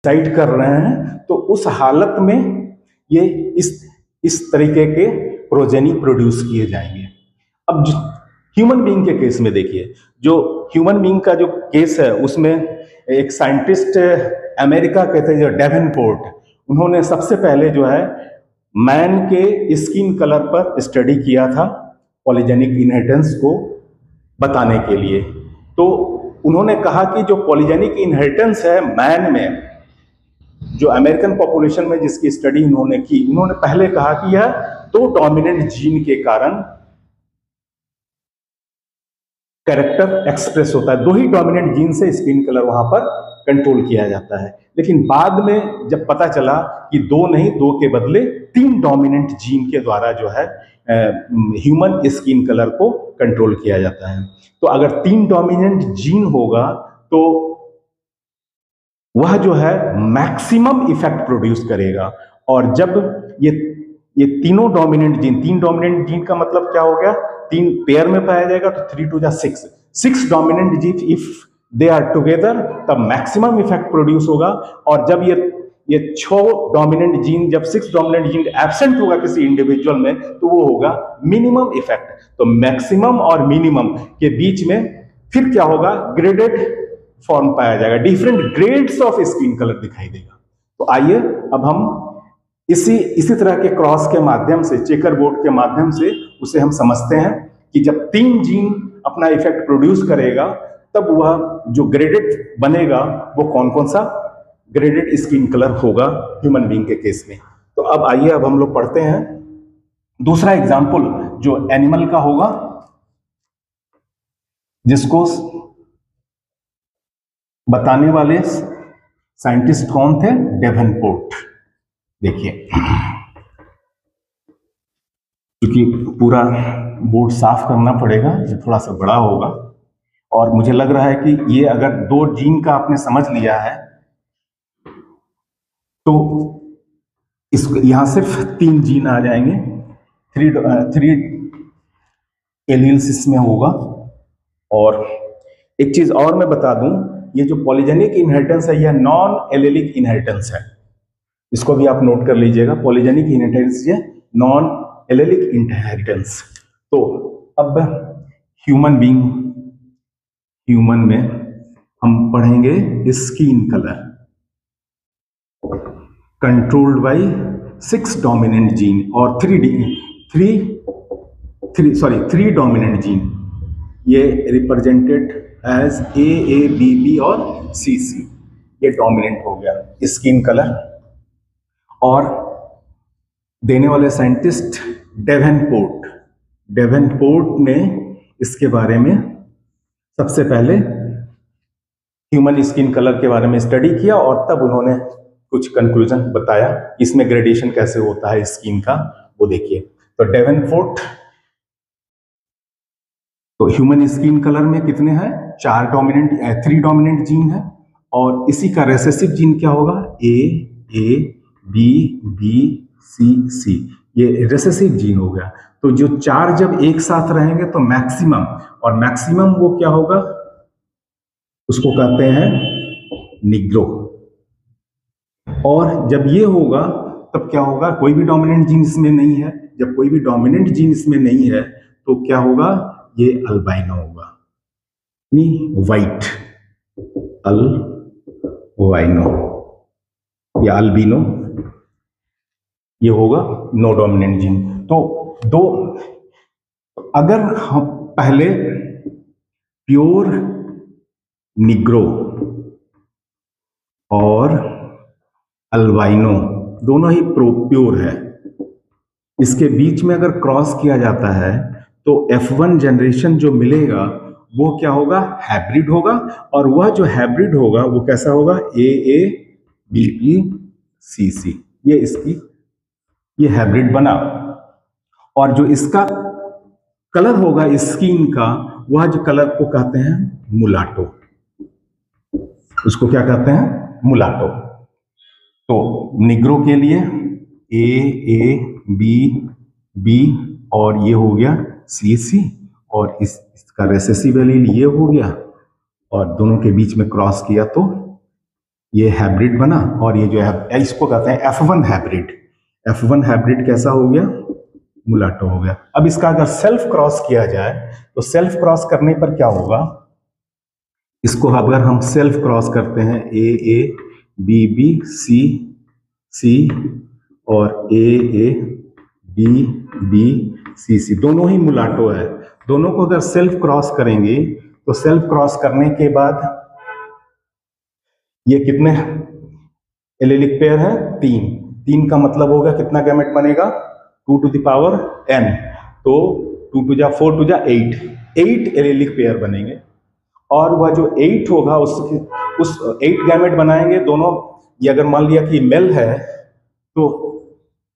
Decide कर रहे हैं, तो उस हालत में ये इस तरीके के प्रोजेनी प्रोड्यूस किए जाएंगे। अब ह्यूमन बीइंग के केस में देखिए, जो ह्यूमन बीइंग का जो केस है उसमें एक साइंटिस्ट अमेरिका के थे जो डेवेनपोर्ट, उन्होंने सबसे पहले जो है मैन के स्किन कलर पर स्टडी किया था पॉलीजेनिक इनहेरिटेंस को बताने के लिए। तो उन्होंने कहा कि जो पॉलीजेनिक इनहेरिटेंस है मैन में, जो अमेरिकन पॉपुलेशन में जिसकी स्टडी उन्होंने की, उन्होंने पहले कहा कि यह 2 डोमिनेंट जीन के कारण कैरेक्टर एक्सप्रेस होता है। 2 ही डोमिनेंट जीन से स्किन कलर वहां पर कंट्रोल किया जाता है। लेकिन बाद में जब पता चला कि 2 नहीं, 2 के बदले 3 डोमिनेंट जीन के द्वारा जो है ह्यूमन स्किन कलर को कंट्रोल किया जाता है। तो अगर 3 डोमिनेंट जीन होगा तो वह जो है मैक्सिमम इफेक्ट प्रोड्यूस करेगा। और जब ये तीनों डोमिनेंट जीन, 3 डोमिनेंट जीन का मतलब क्या हो गया, 3 पेयर में पाया जाएगा तो 3 to 6 dominant gene if they are together तब मैक्सिमम इफेक्ट प्रोड्यूस होगा। और जब ये 6 डोमिनेंट जीन, जब 6 डोमिनेंट जीन एब्सेंट होगा किसी इंडिविजुअल में तो वो होगा मिनिमम इफेक्ट। तो मैक्सिमम और मिनिमम के बीच में फिर क्या होगा, ग्रेडेड फॉर्म पाया जाएगा, different grades of skin colour दिखाई देगा। तो आइए अब हम इसी तरह के क्रॉस के माध्यम से, चेकर बोर्ड के माध्यम से उसे हम समझते हैं कि जब 3 जीन अपना इफेक्ट प्रोड्यूस करेगा तब वह जो ग्रेडेड बनेगा वो कौन कौन सा ग्रेडेड स्किन कलर होगा ह्यूमन बीइंग के केस में। तो अब आइए अब हम लोग पढ़ते हैं दूसरा एग्जाम्पल जो एनिमल का होगा, जिसको बताने वाले साइंटिस्ट कौन थे, डेवेनपोर्ट। देखिए, क्योंकि पूरा बोर्ड साफ करना पड़ेगा, ये थोड़ा सा बड़ा होगा और मुझे लग रहा है कि ये अगर 2 जीन का आपने समझ लिया है तो इसको यहां सिर्फ 3 जीन आ जाएंगे, 3 एलील्स इसमें होगा। और एक चीज और मैं बता दूं, ये जो पॉलीजेनिक इनहेरिटेंस है यह नॉन एलेलिक इनहेरिटेंस है, इसको भी आप नोट कर लीजिएगा। पॉलीजेनिक इनहेरिटेंस ये नॉन एलेलिक इनहेरिटेंस। तो अब ह्यूमन में हम पढ़ेंगे skin colour controlled by 6 dominant gene और 3 डोमिनेंट जीन, ये represented as A, B, B और C, ये डोमिनेंट हो गया स्किन कलर। और देने वाले साइंटिस्ट डेवेनपोर्ट ने इसके बारे में सबसे पहले ह्यूमन स्किन कलर के बारे में स्टडी किया और तब उन्होंने कुछ कंक्लूजन बताया, इसमें ग्रेडेशन कैसे होता है स्किन का, वो देखिए। तो डेवेनपोर्ट, तो ह्यूमन स्किन कलर में कितने हैं, 3 डोमिनेंट जीन है और इसी का रेसेसिव जीन क्या होगा, A, B, B, C, ये रेसेसिव जीन हो गया। तो जो 4 जब एक साथ रहेंगे तो मैक्सिमम, और मैक्सिमम वो क्या होगा, उसको कहते हैं निग्रो। और जब ये होगा तब क्या होगा, कोई भी डोमिनेंट जीन इसमें नहीं है, जब कोई भी डोमिनेंट जीन इसमें नहीं है तो क्या होगा, ये अल्बाइनो होगा, वाइट अल्बाइनो या अल्बिनो, ये होगा नो डोमिनेंट जीन। तो अगर हम पहले प्योर निग्रो और अल्बाइनो दोनों ही प्योर है, इसके बीच में अगर क्रॉस किया जाता है तो F1 जनरेशन जो मिलेगा वो क्या होगा, हाइब्रिड होगा। और वह जो हाइब्रिड होगा वो कैसा होगा, A, B, B, C, ये हाइब्रिड बना। और जो इसका कलर होगा स्किन का, वह जो कलर को कहते हैं मुलाटो, उसको क्या कहते हैं, मुलाटो। तो निग्रो के लिए A, B और ये हो गया C, और इसका रेसेसिव एलील ये हो गया, और दोनों के बीच में क्रॉस किया तो ये हाइब्रिड बना, और ये जो है इसको कहते हैं F1 हाइब्रिड। F1 हाइब्रिड कैसा हो गया? मुलाटो हो गया। अब इसका अगर सेल्फ क्रॉस किया जाए तो सेल्फ क्रॉस करने पर क्या होगा? इसको अगर हम सेल्फ क्रॉस करते हैं ए ए बी बी सी सी और ए ए बी बी सी सी, दोनों ही मुलाटो है। दोनों को अगर सेल्फ क्रॉस करेंगे तो सेल्फ क्रॉस करने के बाद ये कितने एलेलिक पेयर है? 3। 3 का मतलब होगा कितना गैमेट बनेगा? 2 टू द पावर n, तो 2 टू जा 4 टू जा 8 एलेलिक पेयर बनेंगे। और वह जो 8 होगा उस 8 गैमेट बनाएंगे दोनों। ये अगर मान लिया कि मेल है तो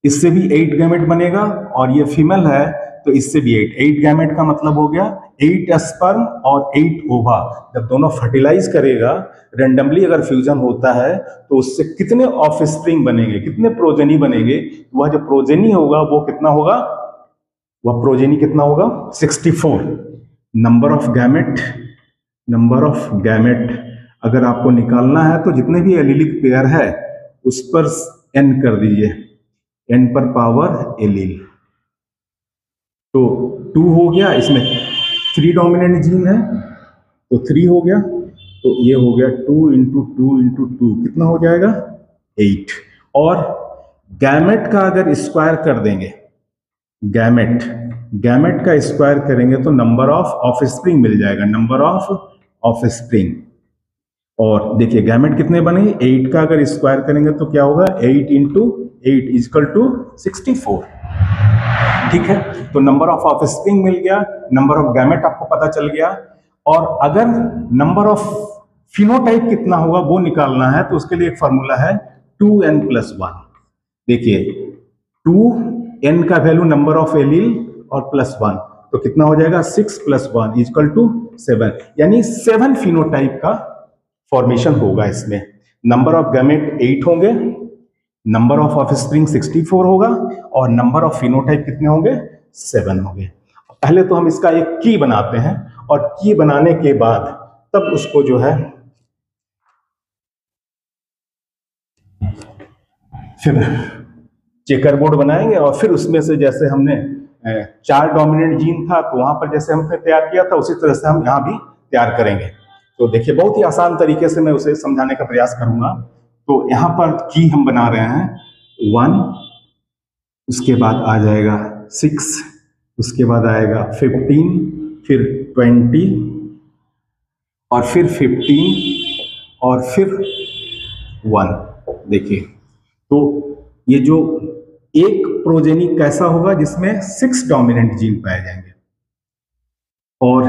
इससे भी 8 गैमेट बनेगा, और ये फीमेल है तो इससे भी 8 गैमेट का मतलब हो गया 8 स्पर्म और 8 ओवा। जब दोनों फर्टिलाइज करेगा, रेंडमली अगर फ्यूजन होता है तो उससे कितने ऑफस्प्रिंग बनेंगे, कितने प्रोजेनी बनेंगे? वह जो प्रोजेनी होगा वो कितना होगा? वह प्रोजेनी कितना होगा? 64। नंबर ऑफ गैमेट अगर आपको निकालना है तो जितने भी एलिलिक पेयर है उस पर n कर दीजिए, n पर पावर एलील। तो 2 हो गया, इसमें 3 डोमिनेंट जीन है तो 3 हो गया, तो ये हो गया 2 इंटू 2 इंटू 2 कितना हो जाएगा? 8। और गैमेट का अगर स्क्वायर कर देंगे, गैमेट का स्क्वायर करेंगे तो नंबर ऑफ ऑफस्प्रिंग मिल जाएगा, नंबर ऑफ ऑफस्प्रिंग। और देखिए गैमेट कितने बनेंगे? 8 का अगर स्क्वायर करेंगे तो क्या होगा? 8 इंटू 8 इजकल टू 64। ठीक है, तो नंबर ऑफ ऑफस्प्रिंग मिल गया, नंबर ऑफ गैमेट आपको पता चल गया। और अगर नंबर ऑफ फिनोटाइप कितना होगा वो निकालना है तो उसके लिए एक फॉर्मूला है 2n+1। देखिए 2n का वैल्यू नंबर ऑफ एलील और +1, तो कितना हो जाएगा? 6 + 1 इजकल टू 7, यानी 7 फिनोटाइप का फॉर्मेशन होगा इसमें। नंबर ऑफ गैमेट 8 होंगे, नंबर ऑफ ऑफस्प्रिंग 64 होगा, और नंबर ऑफ फिनोटाइप कितने होंगे? 7 होंगे। पहले तो हम इसका एक की बनाते हैं, और की बनाने के बाद तब उसको जो है फिर चेकर बोर्ड बनाएंगे, और फिर उसमें से जैसे हमने 4 डोमिनेंट जीन था तो वहां पर जैसे हमने तैयार किया था उसी तरह से हम यहाँ भी तैयार करेंगे। तो देखिए बहुत ही आसान तरीके से मैं उसे समझाने का प्रयास करूंगा। तो यहाँ पर की हम बना रहे हैं 1, उसके बाद आ जाएगा 6, उसके बाद आएगा 15, फिर 20, और फिर 15, और फिर 1। देखिए तो ये जो एक प्रोजेनी कैसा होगा जिसमें 6 डोमिनेंट जीन पाए जाएंगे, और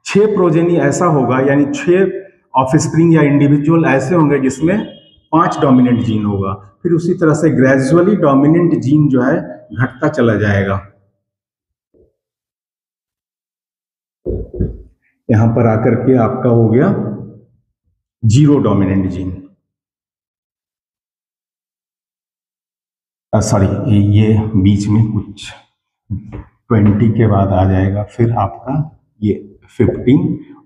6 प्रोजेनी ऐसा होगा, यानी 6 ऑफस्प्रिंग या इंडिविजुअल ऐसे होंगे जिसमें 5 डोमिनेंट जीन होगा। फिर उसी तरह से ग्रेजुअली डोमिनेंट जीन जो है घटता चला जाएगा। यहां पर आकर के आपका हो गया 0 डोमिनेंट जीन, सॉरी ये बीच में कुछ 20 के बाद आ जाएगा, फिर आपका ये 15,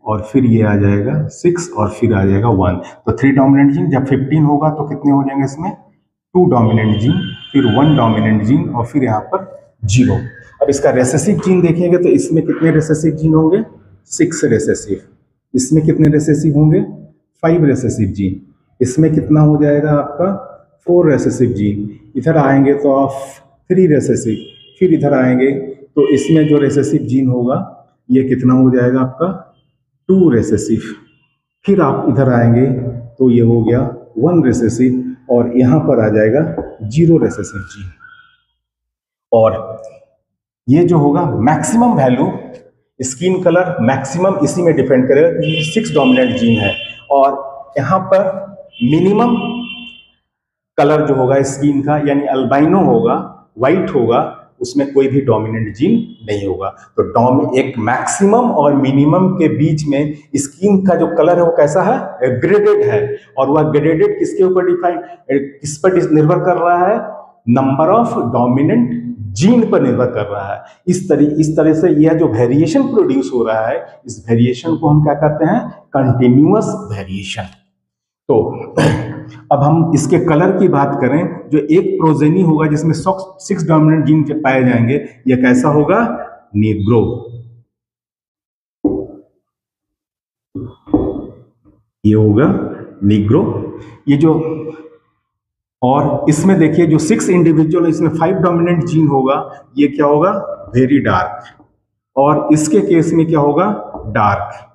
और फिर ये आ जाएगा 6, और फिर आ जाएगा 1। तो 3 डोमिनेंट जीन। जब 15 होगा तो कितने हो जाएंगे इसमें? 2 डोमिनेंट जीन, फिर 1 डोमिनेंट जीन, और फिर यहाँ पर 0। अब इसका रेसेसिव जीन देखेंगे तो इसमें कितने रेसेसिव जीन होंगे? 6 रेसेसिव। इसमें कितने रेसेसिव होंगे? 5 रेसेसिव जीन। इसमें कितना हो जाएगा आपका? 4 रेसेसिव जीन। इधर आएंगे तो आप 3 रेसेसिव, फिर इधर आएंगे तो इसमें जो रेसेसिव जीन होगा ये कितना हो जाएगा आपका? 2 रेसेसिव। फिर आप इधर आएंगे तो ये हो गया 1 रेसेसिव, और यहाँ पर आ जाएगा 0 रेसेसिव जीन। और ये जो होगा maximum value, skin colour maximum इसी में डिपेंड करेगा कि 6 डोमिनेंट जीन है, और यहाँ पर मिनिमम कलर जो होगा स्किन का, यानी अल्बाइनो होगा, व्हाइट होगा, उसमें कोई भी डोमिनेंट जीन नहीं होगा। तो एक मैक्सिमम और मिनिमम के बीच में स्किन का जो कलर है वो कैसा है? ग्रेडेड है। और वह ग्रेडेड किसके ऊपर किस पर निर्भर कर रहा है? नंबर ऑफ डोमिनेंट जीन पर निर्भर कर रहा है। इस तरह से यह जो वेरिएशन प्रोड्यूस हो रहा है, इस वेरिएशन को हम क्या कहते हैं? Continuous variation. तो अब हम इसके कलर की बात करें, जो एक प्रोजेनी होगा जिसमें 6 डोमिनेंट जीन के पाए जाएंगे, यह कैसा होगा? नीग्रो। ये होगा नीग्रो। ये जो, और इसमें देखिए जो 6 इंडिविजुअल, इसमें 5 डोमिनेंट जीन होगा, ये क्या होगा? Very dark. और इसके केस में क्या होगा? डार्क।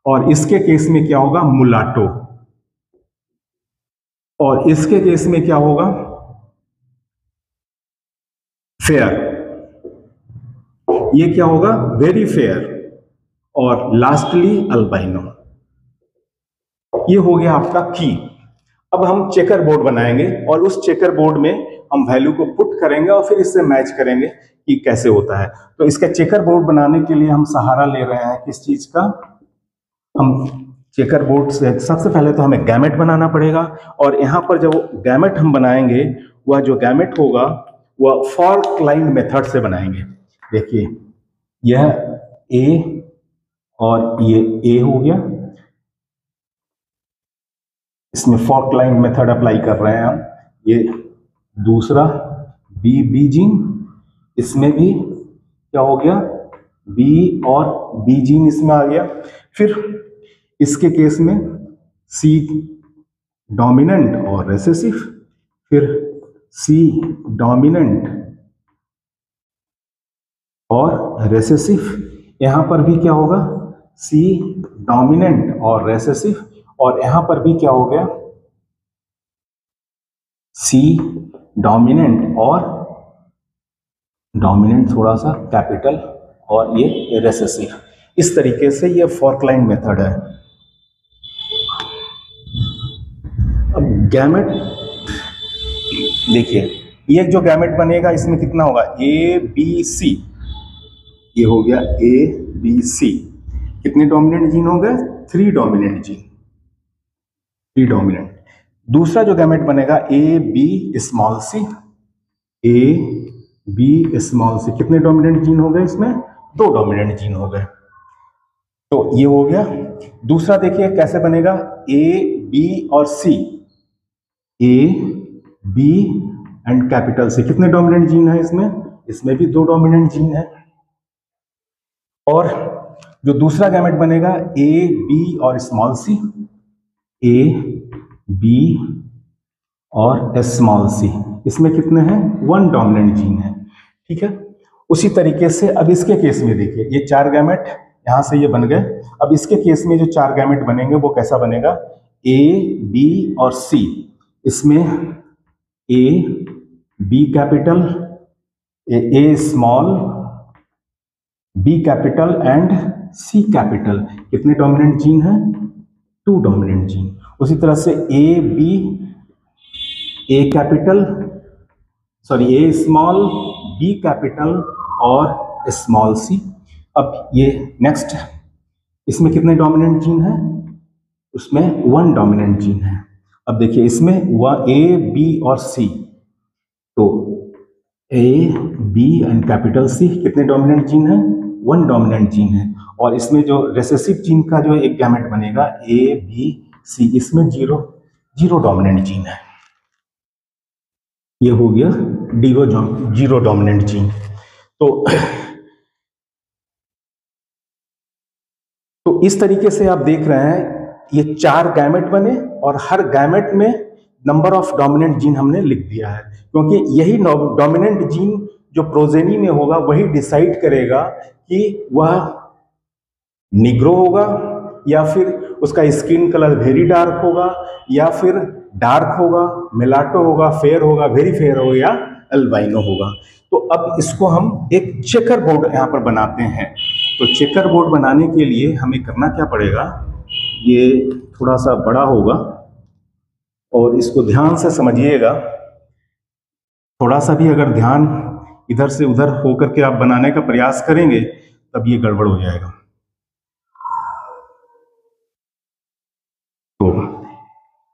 और इसके केस में क्या होगा? मुलाटो। और इसके केस में क्या होगा? फेयर। ये क्या होगा? Very fair. और लास्टली अल्बाइनो। ये हो गया आपका की। अब हम चेकर बोर्ड बनाएंगे और उस चेकर बोर्ड में हम वैल्यू को पुट करेंगे और फिर इससे मैच करेंगे कि कैसे होता है। तो इसका चेकर बोर्ड बनाने के लिए हम सहारा ले रहे हैं किस चीज का? हम चेकर बोर्ड से सबसे पहले तो हमें गैमेट बनाना पड़ेगा, और यहां पर जब गैमेट हम बनाएंगे, वह जो गैमेट होगा वह फॉल्ट लाइन मेथड से बनाएंगे। देखिए, यह ए और ये ए हो गया, इसमें फॉल्ट लाइन मेथड अप्लाई कर रहे हैं हम। ये दूसरा बी जीन, इसमें भी क्या हो गया? बी और बी जीन इसमें आ गया। फिर इसके केस में सी डोमिनेंट और रेसेसिव, फिर सी डोमिनेंट और रेसेसिव। यहां पर भी क्या होगा? सी डोमिनेंट और रेसेसिव। और यहां पर भी क्या हो गया? सी डोमिनेंट और डोमिनेंट थोड़ा सा कैपिटल, और ये रेसेसिव। इस तरीके से ये फॉल्ट लाइन मेथड है। अब गैमेट देखिए, ये जो गैमेट बनेगा इसमें कितना होगा? A B C. ये हो गया ए बी सी। कितने डोमिनेंट जीन हो गए? 3 डोमिनेंट जीन, 3 डोमिनेंट। दूसरा जो गैमेट बनेगा A B small C, A B small C. कितने डोमिनेंट जीन हो गए इसमें? 2 डोमिनेंट जीन हो गए। तो ये हो गया। दूसरा देखिए कैसे बनेगा? ए बी और C, A B and capital C. कितने डोमिनेंट जीन है इसमें? इसमें भी 2 डोमिनेंट जीन है। और जो दूसरा गैमेट बनेगा ए बी और स्मॉल सी, ए बी और स्मॉल सी, इसमें कितने हैं? 1 डोमिनेंट जीन है। ठीक है। उसी तरीके से अब इसके केस में देखिए, ये 4 गैमेट यहां से ये बन गए। अब इसके केस में जो 4 गैमेट बनेंगे वो कैसा बनेगा? ए बी और सी। इसमें A B capital, A small, B capital and C capital. कितने डोमिनेंट जीन है? 2 डोमिनेंट जीन। उसी तरह से A B, A capital, sorry A small, B capital और स्मॉल सी। अब ये नेक्स्ट, इसमें कितने डोमिनेंट जीन है? उसमें 1 डोमिनेंट जीन है। अब देखिए इसमें वह ए बी और सी, तो A B and capital C कितने डोमिनेंट जीन है? 1 डोमिनेंट जीन है। और इसमें जो रेसेसिव जीन का जो एक गैमेट बनेगा ए बी सी, इसमें 0 डोमिनेंट जीन है। ये हो गया 0 डोमिनेंट जीन। तो इस तरीके से आप देख रहे हैं, ये 4 गैमेट बने और हर गैमेट में नंबर ऑफ डोमिनेंट जीन हमने लिख दिया है, क्योंकि यही डोमिनेंट जीन जो प्रोजेनी में होगा वही डिसाइड करेगा कि वह निग्रो होगा या फिर उसका स्किन कलर वेरी डार्क होगा या फिर डार्क होगा, मिलाटो होगा, फेयर होगा, वेरी फेयर होगा या अल्बाइनो होगा। तो अब इसको हम एक चेकर बोर्ड यहाँ पर बनाते हैं। तो चेकर बोर्ड बनाने के लिए हमें करना क्या पड़ेगा? ये थोड़ा सा बड़ा होगा और इसको ध्यान से समझिएगा। थोड़ा सा भी अगर ध्यान इधर से उधर होकर के आप बनाने का प्रयास करेंगे तब ये गड़बड़ हो जाएगा। तो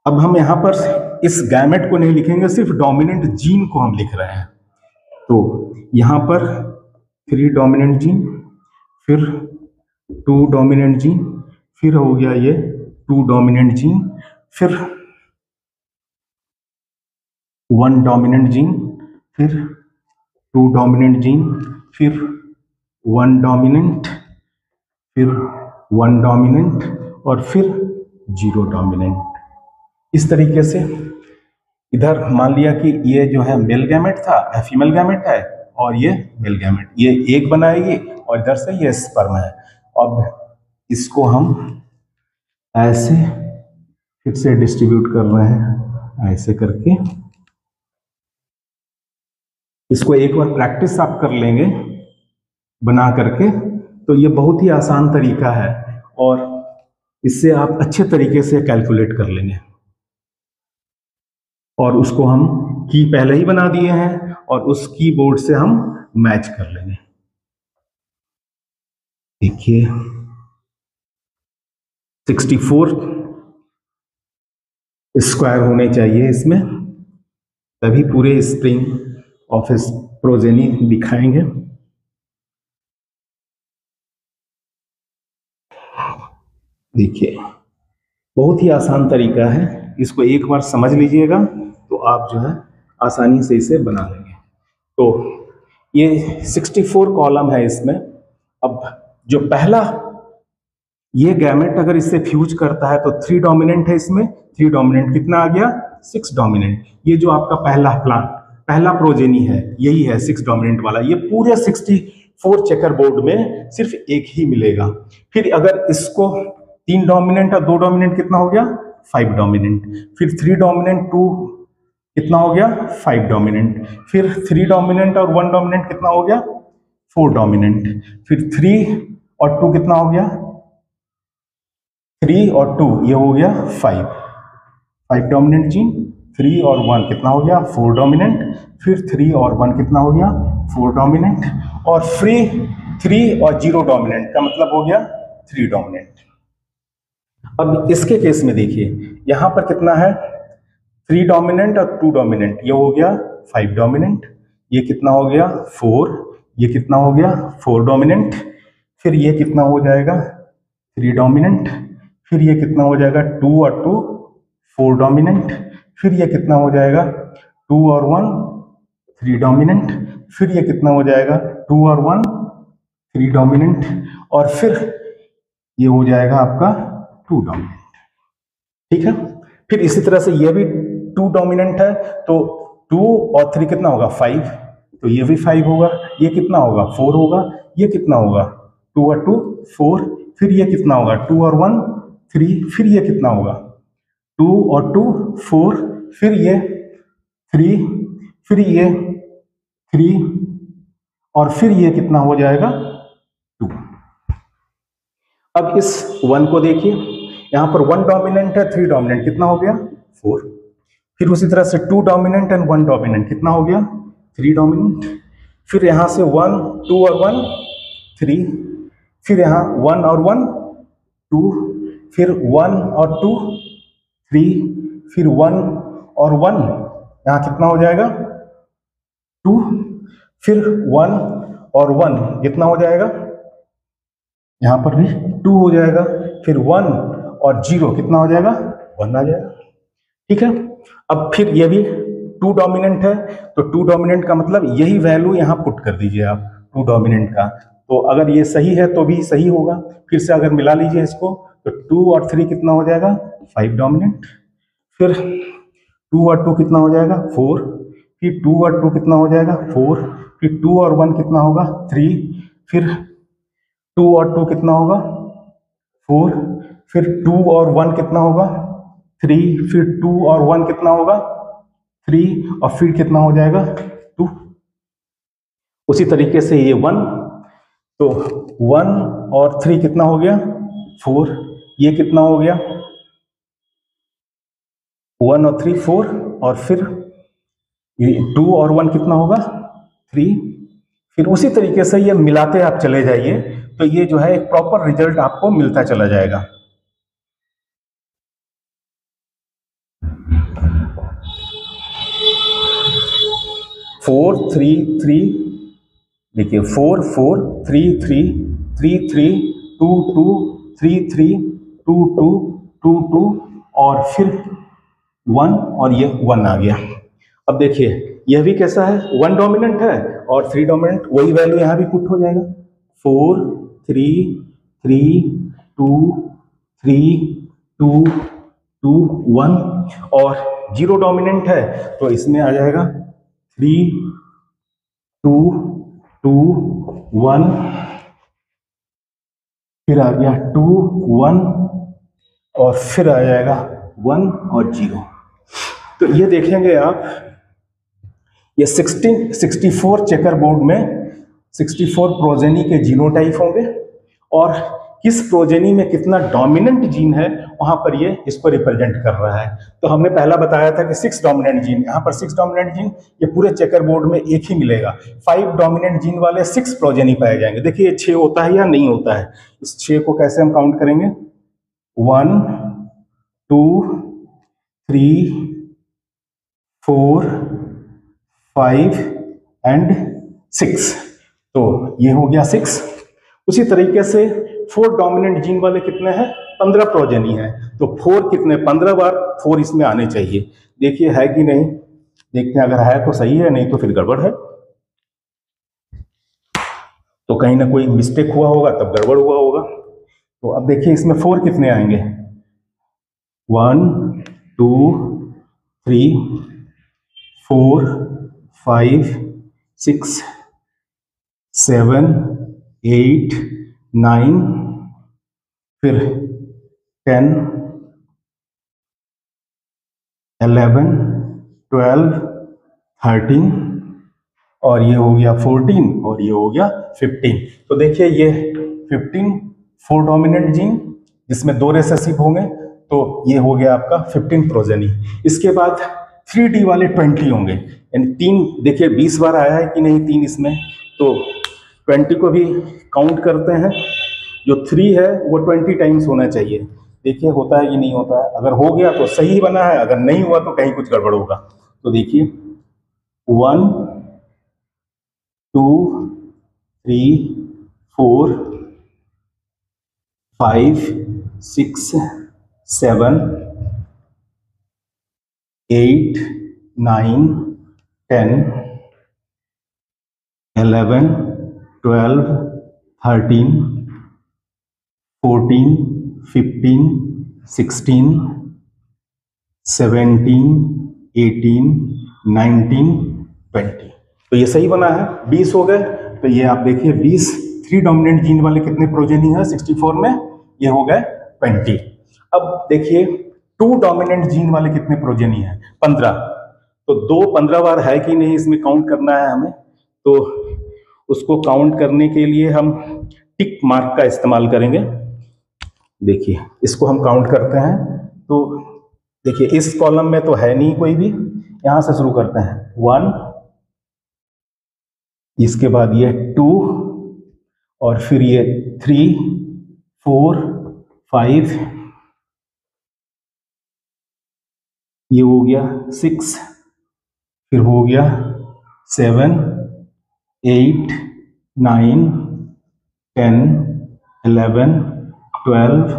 अब हम यहां पर इस गैमेट को नहीं लिखेंगे, सिर्फ डोमिनेंट जीन को हम लिख रहे हैं। तो यहां पर 3 डोमिनेंट जीन, फिर 2 डोमिनेंट जीन, फिर हो गया ये 2 डोमिनेंट जीन, फिर 1 डोमिनेंट जीन, फिर 2 डोमिनेंट जीन, फिर 1 डोमिनेंट, फिर 1 डोमिनेंट और फिर 0 डोमिनेंट। इस तरीके से इधर मान लिया कि ये जो है मेल गैमेट था, फीमेल गैमेट है, और ये मेल गैमेट, ये एक बनाएगी और इधर से ये स्पर्म है। अब इसको हम ऐसे फिर से डिस्ट्रीब्यूट कर रहे हैं, ऐसे करके। इसको एक बार प्रैक्टिस आप कर लेंगे बना करके, तो ये बहुत ही आसान तरीका है और इससे आप अच्छे तरीके से कैलकुलेट कर लेंगे। और उसको हम की पहले ही बना दिए हैं और उस कीबोर्ड से हम मैच कर लेंगे। देखिए 64 स्क्वायर होने चाहिए इसमें, तभी पूरे स्प्रिंग ऑफ प्रोजेनी दिखाएंगे। देखिए बहुत ही आसान तरीका है, इसको एक बार समझ लीजिएगा तो आप जो है आसानी से इसे बना लेंगे। तो ये 64 कॉलम है इसमें। अब जो पहला ये गैमेट अगर इससे फ्यूज करता है तो 3 डोमिनेंट है इसमें, 3 डोमिनेंट कितना आ गया, 6 डोमिनेंट। ये जो आपका पहला प्लांट, पहला प्रोजेनी है, यही है 6 डोमिनेंट वाला। ये पूरे 64 चेकर बोर्ड में सिर्फ एक ही मिलेगा। फिर अगर इसको 3 डोमिनेंट और 2 डोमिनेंट कितना हो गया, 5 डोमिनेंट। फिर 3 डोमिनेंट 2 कितना हो गया, 5 डोमिनेंट। फिर 3 डोमिनेंट और 1 डोमिनेंट कितना हो गया, 4 डोमिनेंट। फिर 3 और 2 कितना हो गया, 3 और 2 ये हो गया 5 डोमिनेंट जीन। 3 और 1 कितना हो गया, 4 डोमिनेंट। फिर 3 और 1 कितना हो गया, 4 डोमिनेंट। और फ्री 3 और 0 डोमिनेंट का मतलब हो गया 3 डोमिनेंट। अब इसके केस में देखिए यहां पर कितना है, 3 डोमिनेंट और 2 डोमिनेंट, ये हो गया 5 डोमिनेंट। ये कितना हो गया 4, ये कितना हो गया 4 डोमिनेंट। फिर ये कितना हो जाएगा 3 डोमिनेंट। फिर ये कितना हो जाएगा 2 और 2 4 डोमिनेंट। फिर ये कितना हो जाएगा 2 और 1 3 डोमिनेंट। फिर ये कितना हो जाएगा 2 और 1 3 डोमिनेंट। और फिर ये हो जाएगा आपका 2 डोमिनेंट। ठीक है। फिर इसी तरह से ये भी 2 डोमिनेंट है, तो 2 और 3 कितना होगा 5, तो ये भी 5 होगा। ये कितना होगा 4 होगा। ये कितना होगा 2 और 2 4। फिर ये कितना होगा 2 और 1 3। फिर ये कितना होगा 2 और 2 4। फिर ये 3। फिर ये 3 और फिर ये कितना हो जाएगा 2। अब इस 1 को देखिए, यहां पर 1 डोमिनेंट है, 3 डोमिनेंट, कितना हो गया 4। फिर उसी तरह से 2 डोमिनेंट एंड 1 डोमिनेंट, कितना हो गया 3 डोमिनेंट। फिर यहां से 1 2 और 1 3। फिर यहां 1 और 1 2। फिर 1 और 2 3। फिर 1 और 1 यहां कितना हो जाएगा 2। फिर 1 और 1 कितना हो जाएगा, यहां पर भी 2 हो जाएगा। फिर 1 और 0 कितना हो जाएगा 1 आ जाएगा। ठीक है। अब फिर ये भी 2 डोमिनेंट है, तो 2 डोमिनेंट का मतलब यही वैल्यू यहां पुट कर दीजिए आप 2 डोमिनेंट का। तो अगर ये सही है तो भी सही होगा। फिर से अगर मिला लीजिए इसको, तो 2 और 3 कितना हो जाएगा 5 डोमिनेंट। फिर 2 और 2 कितना हो जाएगा 4। फिर 2 और 2 कितना हो जाएगा 4। फिर 2 और 1 कितना होगा 3। फिर 2 और 2 कितना होगा 4। फिर 2 और 1 कितना होगा 3। फिर 2 और 1 कितना होगा 3। और फिर कितना हो जाएगा 2। उसी तरीके से ये 1, तो 1 और 3 कितना हो गया 4। ये कितना हो गया 1 और 3 4। और फिर 2 और 1 कितना होगा 3। फिर उसी तरीके से ये मिलाते आप चले जाइए, तो ये जो है एक प्रॉपर रिजल्ट आपको मिलता चला जाएगा। फोर 3 3, देखिए 4 4 3 3 3 3 2 2 3 3 2 2 2 2 और फिर 1 और ये 1 आ गया। अब देखिए यह भी कैसा है, 1 डोमिनेंट है और 3 डोमिनेंट, वही वैल्यू यहाँ भी पुट हो जाएगा, 4 3 3 2 3 2 2 1, और 0 डोमिनेंट है तो इसमें आ जाएगा 3 2 2 1, फिर आ गया 2 1 और फिर आ जाएगा 1 और 0। तो ये देखेंगे आप, ये 64 चेकर बोर्ड में 64 प्रोजेनी के जीनोटाइप होंगे और किस प्रोजेनी में कितना डोमिनेंट जीन है वहां पर ये इसको रिप्रेजेंट कर रहा है। तो हमने पहला बताया था कि 6 डोमिनेंट जीन, यहाँ पर 6 डोमिनेंट जीन, ये पूरे चेकर बोर्ड में एक ही मिलेगा। 5 डोमिनेंट जीन वाले 6 प्रोजेनी पाए जाएंगे। देखिए 6 होता है या नहीं होता है, इस 6 को कैसे हम काउंट करेंगे, 1 2 3 4 5 एंड 6, तो ये हो गया 6। उसी तरीके से 4 डोमिनेंट जीन वाले कितने हैं, 15 प्रोजेनी है, तो 4 कितने, 15 बार 4 इसमें आने चाहिए। देखिए है कि नहीं, देखते हैं, अगर है तो सही है, नहीं तो फिर गड़बड़ है। तो कहीं ना कोई मिस्टेक हुआ होगा तब गड़बड़ हुआ होगा। तो अब देखिए इसमें 4 कितने आएंगे, 1 2 3 4 5 6 7 8 9, फिर 10 11 12 13, और ये हो गया 14 और ये हो गया 15। तो देखिए ये 15 4 डोमिनेंट जीन जिसमें 2 रिसेसिव होंगे, तो ये हो गया आपका 15 प्रोजेनी। इसके बाद 3D वाले 20 होंगे, यानी 3, देखिए 20 बार आया है कि नहीं 3 इसमें, तो 20 को भी काउंट करते हैं। जो 3 है वो 20 टाइम्स होना चाहिए। देखिए होता है कि नहीं होता है, अगर हो गया तो सही बना है, अगर नहीं हुआ तो कहीं कुछ गड़बड़ होगा। तो देखिए 1 2 3 4 5 6 7 8 9 10 11 12 13 14 15 16 17 18 19 20। तो ये सही बना है, 20 हो गए। तो ये आप देखिए 20 3 डोमिनेंट जीन वाले कितने प्रोजेनी है 64 में, ये हो गए 20। अब देखिए 2 डोमिनेंट जीन वाले कितने प्रोजेनी है, 15। तो 2 15 बार है कि नहीं इसमें काउंट करना है हमें। तो उसको काउंट करने के लिए हम टिक मार्क का इस्तेमाल करेंगे। देखिए इसको हम काउंट करते हैं, तो देखिए इस कॉलम में तो है नहीं कोई भी, यहां से शुरू करते हैं 1, इसके बाद ये 2 और फिर ये 3 4 5, ये हो गया 6, फिर हो गया 7 8 9 10 11 12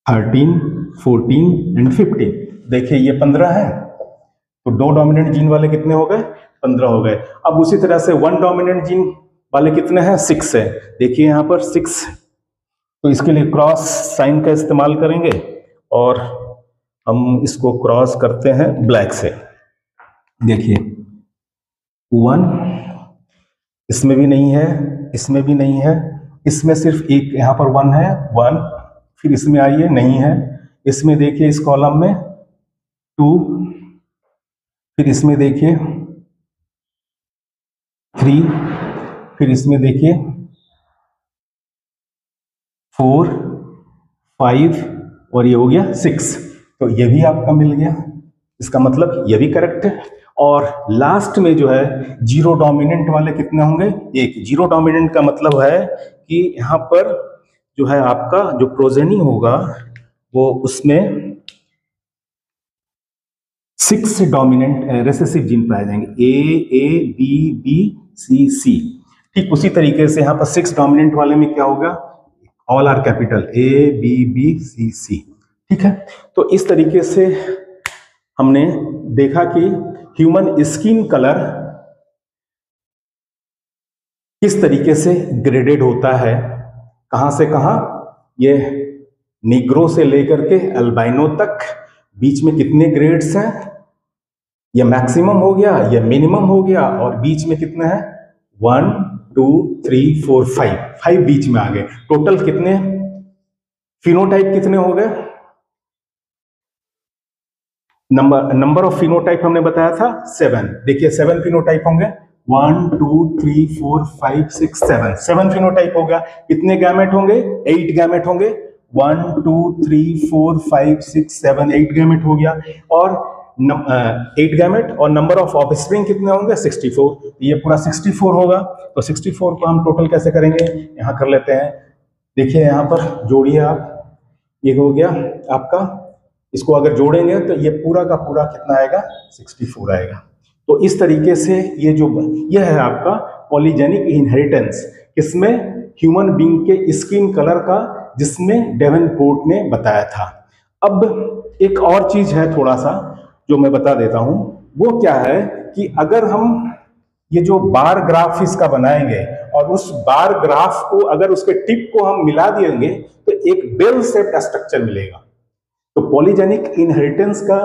13 14 एंड 15। देखिए ये 15 है, तो 2 डोमिनेंट जीन वाले कितने हो गए, 15 हो गए। अब उसी तरह से 1 डोमिनेंट जीन वाले कितने हैं, 6 है। देखिए यहाँ पर 6, तो इसके लिए क्रॉस साइन का इस्तेमाल करेंगे और हम इसको क्रॉस करते हैं ब्लैक से। देखिए 1, इसमें भी नहीं है, इसमें भी नहीं है, इसमें सिर्फ एक यहाँ पर 1 है, 1, फिर इसमें आइए नहीं है, इसमें देखिए इस कॉलम में 2, फिर इसमें देखिए 3, फिर इसमें देखिए 4 5 और ये हो गया 6। तो ये भी आपका मिल गया, इसका मतलब ये भी करेक्ट है। और लास्ट में जो है 0 डोमिनेंट वाले कितने होंगे, एक। 0 डोमिनेंट का मतलब है कि यहाँ पर जो है आपका जो प्रोजेनी होगा वो उसमें 6 डोमिनेंट रिसेसिव जीन पाए जाएंगे, A B B C C। ठीक उसी तरीके से यहाँ पर 6 डोमिनेंट वाले में क्या होगा, ऑल आर कैपिटल, ABBCC, ठीक है। तो इस तरीके से हमने देखा कि ह्यूमन स्किन कलर किस तरीके से ग्रेडेड होता है, कहां से कहां, ये निग्रो से लेकर के अल्बाइनो तक, बीच में कितने ग्रेड्स हैं, ये मैक्सिमम हो गया, ये मिनिमम हो गया, और बीच में कितने हैं, 1 2 3 4 5 बीच में आ गए। टोटल कितने फिनोटाइप कितने हो गए, नंबर ऑफ फिनोटाइप हमने बताया था 7। देखिए 7 फिनोटाइप होंगे, 1 2 3 4 5 6 7 फिनोटाइप होगा। कितने गैमेट होंगे, 8 गैमेट होंगे, 1 2 3 4 5 6 7 8 गैमेट हो गया। और 8 गैमेट और नंबर ऑफ ऑफस्प्रिंग कितने होंगे, 64। ये पूरा 64 होगा। तो 64 को हम टोटल कैसे करेंगे, यहां कर लेते हैं। देखिए यहां पर जोड़िए आप, ये हो गया आपका, इसको अगर जोड़ेंगे तो ये पूरा का पूरा कितना आएगा, 64 आएगा। तो इस तरीके से ये है आपका पॉलीजेनिक इनहेरिटेंस, किसमें, ह्यूमन बीइंग के स्किन कलर का, जिसमें डेवेनपोर्ट ने बताया था। अब एक और चीज है थोड़ा सा जो मैं बता देता हूं, वो क्या है कि अगर हम ये जो बार ग्राफ इसका बनाएंगे और उस बार ग्राफ को अगर उसके टिप को हम मिला देंगे तो एक बेल शेप्ड स्ट्रक्चर मिलेगा। तो पॉलीजेनिक इनहेरिटेंस का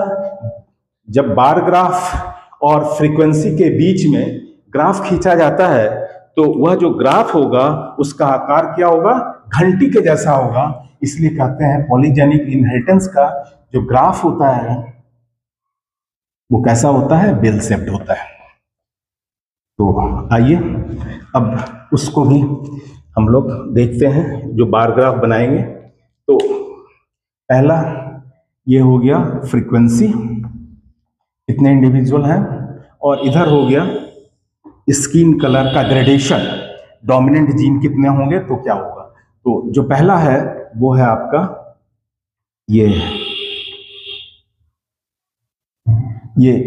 जब बार ग्राफ और फ्रीक्वेंसी के बीच में ग्राफ खींचा जाता है तो वह जो ग्राफ होगा उसका आकार क्या होगा, घंटी के जैसा होगा। इसलिए कहते हैं पॉलीजेनिक इनहेरिटेंस का जो ग्राफ होता है वो कैसा होता है, बेल शेप्ड होता है। तो आइए अब उसको भी हम लोग देखते हैं, जो बार ग्राफ बनाएंगे। तो पहला ये हो गया फ्रीक्वेंसी, कितने इंडिविजुअल हैं, और इधर हो गया स्किन कलर का ग्रेडेशन, डोमिनेंट जीन कितने होंगे तो क्या होगा। तो जो पहला है वो है आपका ये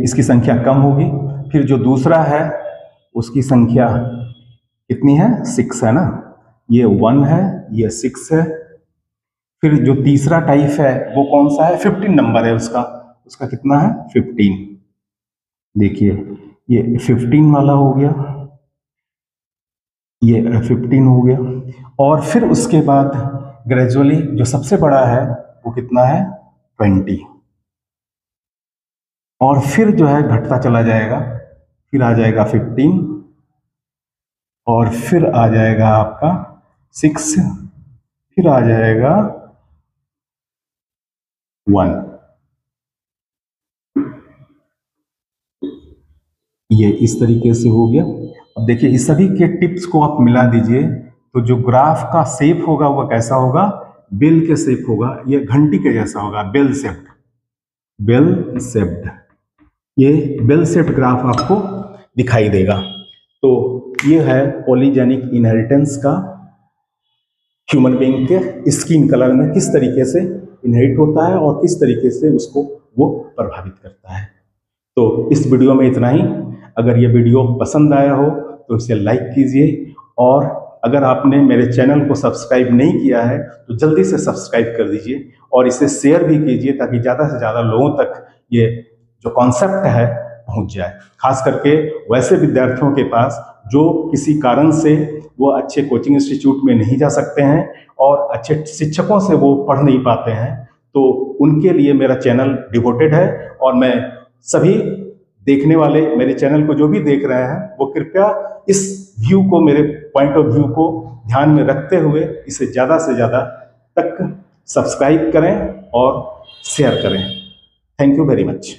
इसकी संख्या कम होगी। फिर जो दूसरा है उसकी संख्या कितनी है, 6 है ना, ये 1 है, ये 6 है। फिर जो तीसरा टाइप है वो कौन सा है, 15 नंबर है उसका कितना है, 15। देखिए ये 15 वाला हो गया, ये 15 हो गया। और फिर उसके बाद ग्रेजुअली जो सबसे बड़ा है वो कितना है, 20। और फिर जो है घटता चला जाएगा, फिर आ जाएगा 15, और फिर आ जाएगा आपका 6, फिर आ जाएगा 1। ये इस तरीके से हो गया। अब देखिए इस सभी के टिप्स को आप मिला दीजिए तो जो ग्राफ का शेप होगा वो कैसा होगा, बेल के शेप होगा, ये घंटी के जैसा होगा, बेल शेप्ड, बेल शेप्ड। ये बेल शेप्ड ग्राफ आपको दिखाई देगा। तो ये है पॉलीजेनिक इनहेरिटेंस का, ह्यूमन बीइंग के स्किन कलर में किस तरीके से इनहेरिट होता है और किस तरीके से उसको वो प्रभावित करता है। तो इस वीडियो में इतना ही। अगर ये वीडियो पसंद आया हो तो इसे लाइक कीजिए, और अगर आपने मेरे चैनल को सब्सक्राइब नहीं किया है तो जल्दी से सब्सक्राइब कर दीजिए, और इसे शेयर भी कीजिए ताकि ज़्यादा से ज़्यादा लोगों तक ये जो कॉन्सेप्ट है पहुंच जाए, खास करके वैसे विद्यार्थियों के पास जो किसी कारण से वो अच्छे कोचिंग इंस्टीट्यूट में नहीं जा सकते हैं और अच्छे शिक्षकों से वो पढ़ नहीं पाते हैं। तो उनके लिए मेरा चैनल डिवोटेड है, और मैं सभी देखने वाले मेरे चैनल को जो भी देख रहे हैं वो कृपया इस व्यू को, मेरे पॉइंट ऑफ व्यू को ध्यान में रखते हुए इसे ज़्यादा से ज़्यादा तक सब्सक्राइब करें और शेयर करें। Thank you very much.